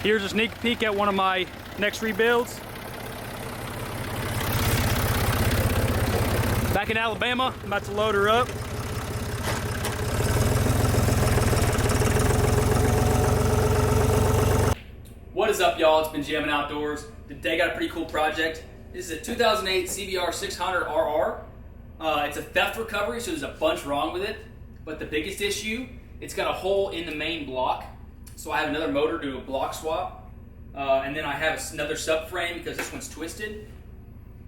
Here's a sneak peek at one of my next rebuilds. Back in Alabama, I'm about to load her up. What is up, y'all? It's been Jamming Outdoors. Today got a pretty cool project. This is a 2008 CBR600rr. It's a theft recovery, so there's a bunch wrong with it. But the biggest issue, it's got a hole in the main block. So I have another motor to do a block swap. And then I have another subframe because this one's twisted.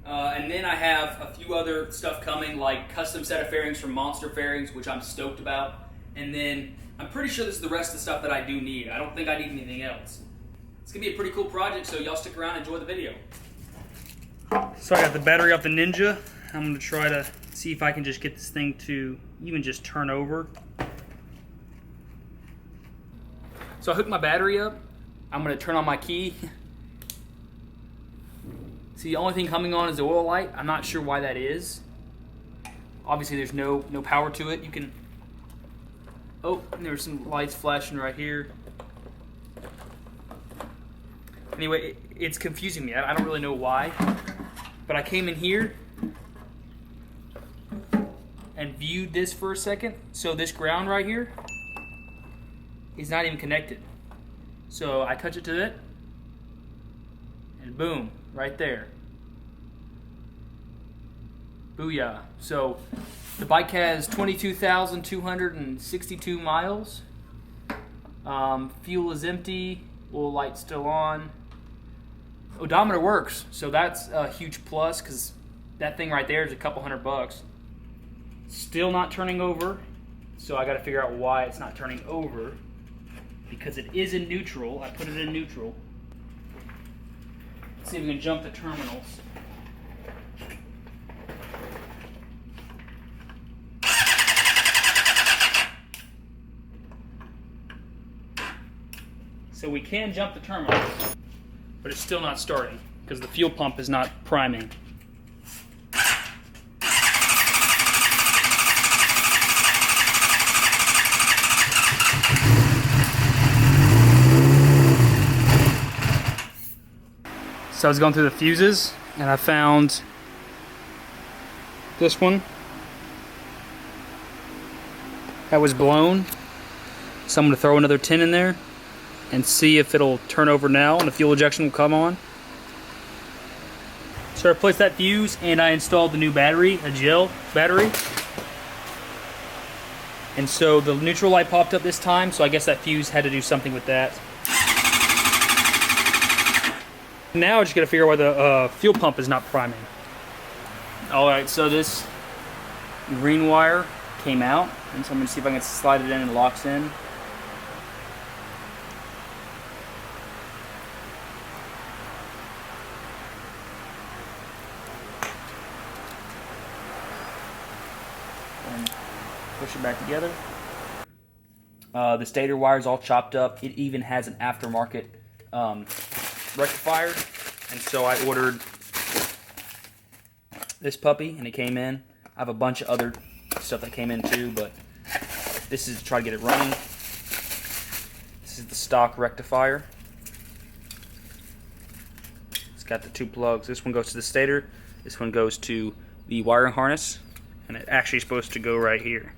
And then I have a few other stuff coming, like custom set of fairings from Monster Fairings, which I'm stoked about. And then I'm pretty sure this is the rest of the stuff that I do need. I don't think I need anything else. It's gonna be a pretty cool project, so y'all stick around and enjoy the video. So I got the battery off the Ninja. I'm gonna try to see if I can just get this thing to even just turn over. So I hooked my battery up. I'm gonna turn on my key. See, the only thing coming on is the oil light. I'm not sure why that is. Obviously there's no power to it. You can, oh, and there's some lights flashing right here. Anyway, it's confusing me. I don't really know why. But I came in here and viewed this for a second. So this ground right here is not even connected. So I touch it to it, and boom, right there. Booyah. So the bike has 22,262 miles. Fuel is empty, oil light's still on. Odometer works, so that's a huge plus because that thing right there is a couple $100. Still not turning over, so I got to figure out why it's not turning over. Because it is in neutral. I put it in neutral. Let's see if we can jump the terminals. So we can jump the terminals, but it's still not starting because the fuel pump is not priming. So I was going through the fuses and I found this one that was blown. So I'm going to throw another 10 in there and see if it'll turn over now and the fuel ejection will come on. So I replaced that fuse and I installed the new battery, a gel battery. And so the neutral light popped up this time, so I guess that fuse had to do something with that. Now I just gotta figure out why the fuel pump is not priming. Alright, so this green wire came out, and so I'm gonna see if I can slide it in and it locks in. And push it back together. The stator wire is all chopped up. It even has an aftermarket rectifier, and so I ordered this puppy and it came in. I have a bunch of other stuff that came in too, but this is to try to get it running. This is the stock rectifier. It's got the two plugs. This one goes to the stator, this one goes to the wiring harness, and it's actually supposed to go right here.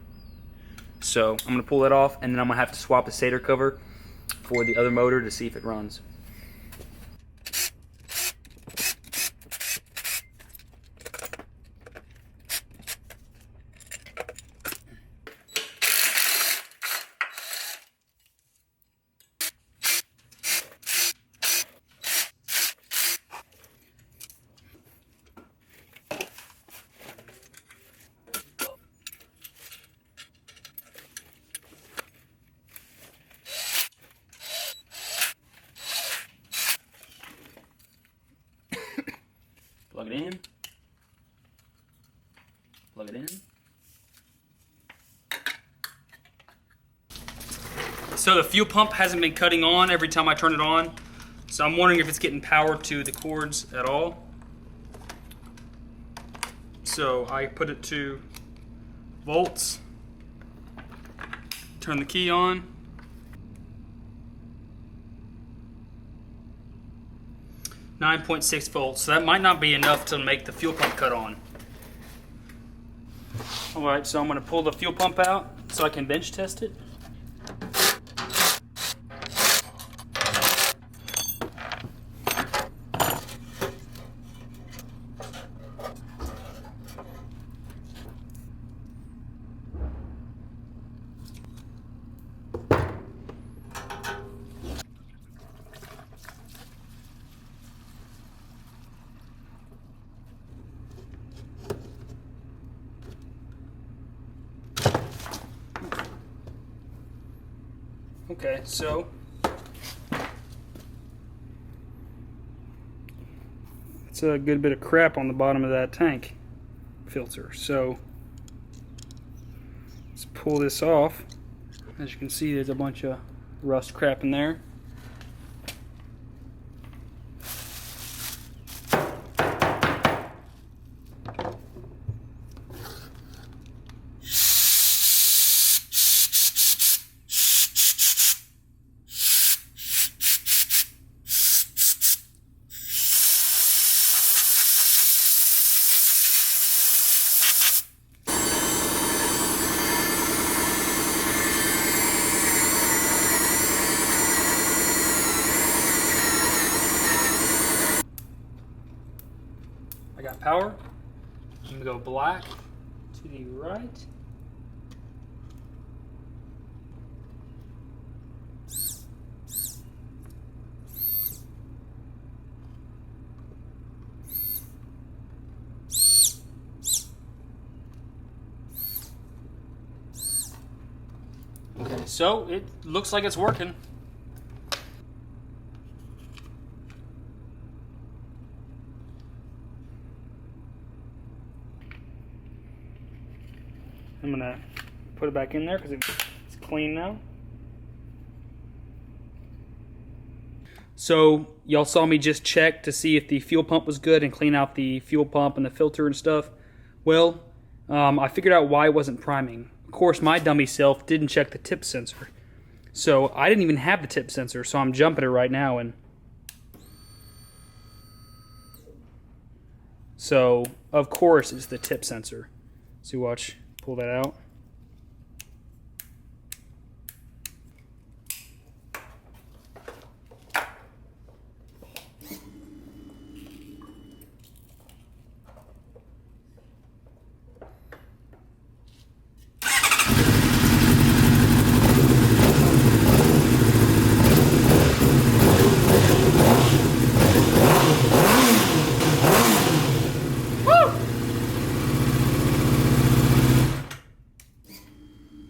So I'm going to pull that off, and then I'm going to have to swap the stator cover for the other motor to see if it runs. Plug it in. Plug it in. So the fuel pump hasn't been cutting on every time I turn it on. So I'm wondering if it's getting power to the cords at all. So I put it to volts, turn the key on, 9.6 volts, so that might not be enough to make the fuel pump cut on. Alright, so I'm going to pull the fuel pump out so I can bench test it. Okay, so it's a good bit of crap on the bottom of that tank filter. So let's pull this off. As you can see, there's a bunch of rust crap in there. I got power. I'm gonna go black to the right. Okay, so it looks like it's working. I'm gonna put it back in there because it's clean now. So y'all saw me just check to see if the fuel pump was good and clean out the fuel pump and the filter and stuff. Well, I figured out why it wasn't priming. Of course, my dummy self didn't check the tip sensor. So I didn't even have the tip sensor, so I'm jumping it right now. And so, of course, it's the tip sensor. So watch. Pull that out.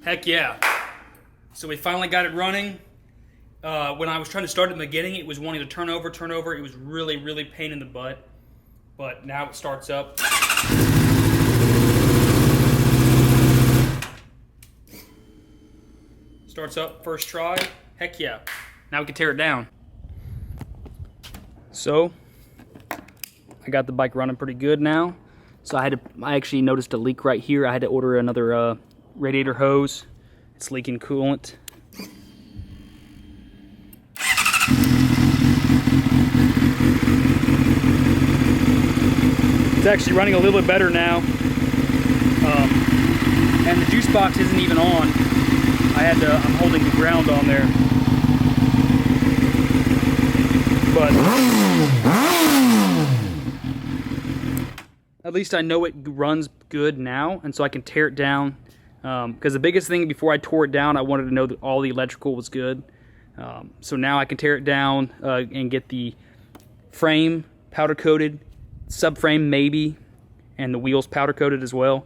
Heck yeah. So we finally got it running. When I was trying to start at the beginning, it was wanting to turn over. It was really pain in the butt. But now it starts up. Starts up first try. Heck yeah. Now we can tear it down. So I got the bike running pretty good now. So I actually noticed a leak right here. I had to order another radiator hose. It's leaking coolant. It's actually running a little bit better now. And the juice box isn't even on. I'm holding the ground on there. But at least I know it runs good now, and so I can tear it down. Because the biggest thing before I tore it down, I wanted to know that all the electrical was good. So now I can tear it down and get the frame powder coated, subframe maybe, and the wheels powder coated as well.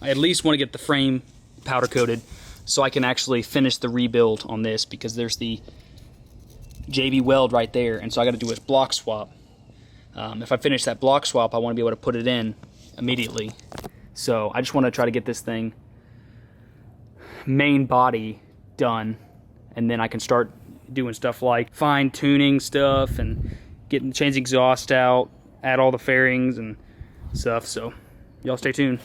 I at least want to get the frame powder coated so I can actually finish the rebuild on this, because there's the JB weld right there, and so I got to do a block swap. If I finish that block swap, I want to be able to put it in immediately. So I just want to try to get this thing main body done, and then I can start doing stuff like fine tuning stuff and change exhaust out, add all the fairings and stuff. So y'all stay tuned.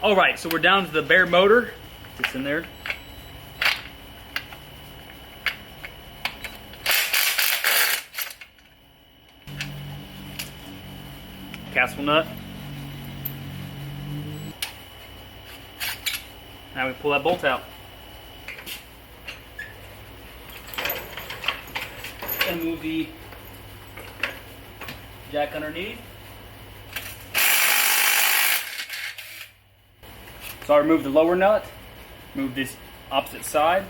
All right, so we're down to the bare motor. It's in there. Castle nut. Now we pull that bolt out. And move the jack underneath. So I remove the lower nut, move this opposite side.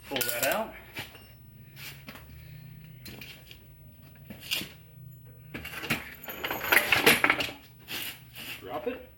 Pull that out. Drop it.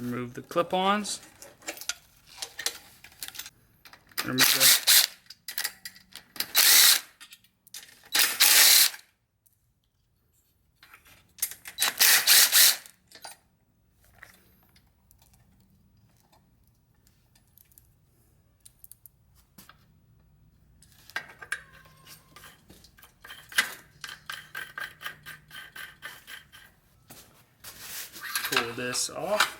Remove the clip-ons. Remove the pull this off.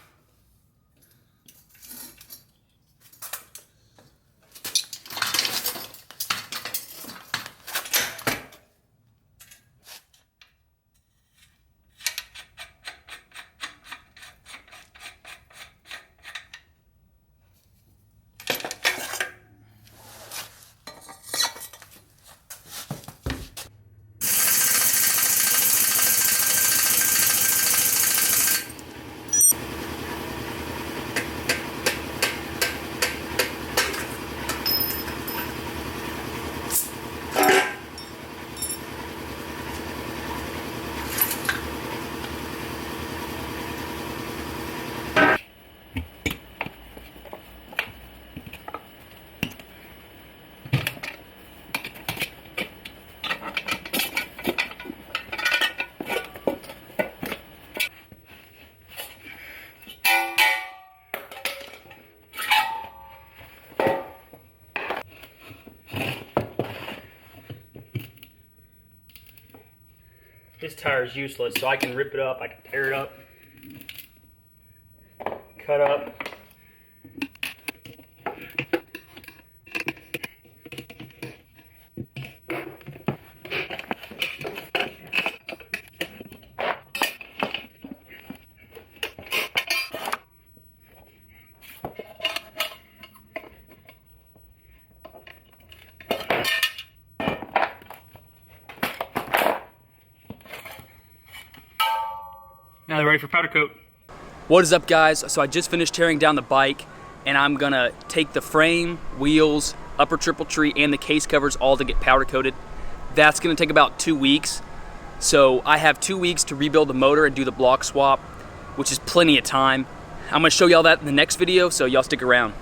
This tire is useless, so I can rip it up, I can tear it up, cut up. Now they're ready for powder coat. What is up, guys? So I just finished tearing down the bike, and I'm gonna take the frame, wheels, upper triple tree, and the case covers all to get powder coated. That's gonna take about 2 weeks. So I have 2 weeks to rebuild the motor and do the block swap, which is plenty of time. I'm gonna show y'all that in the next video, so y'all stick around.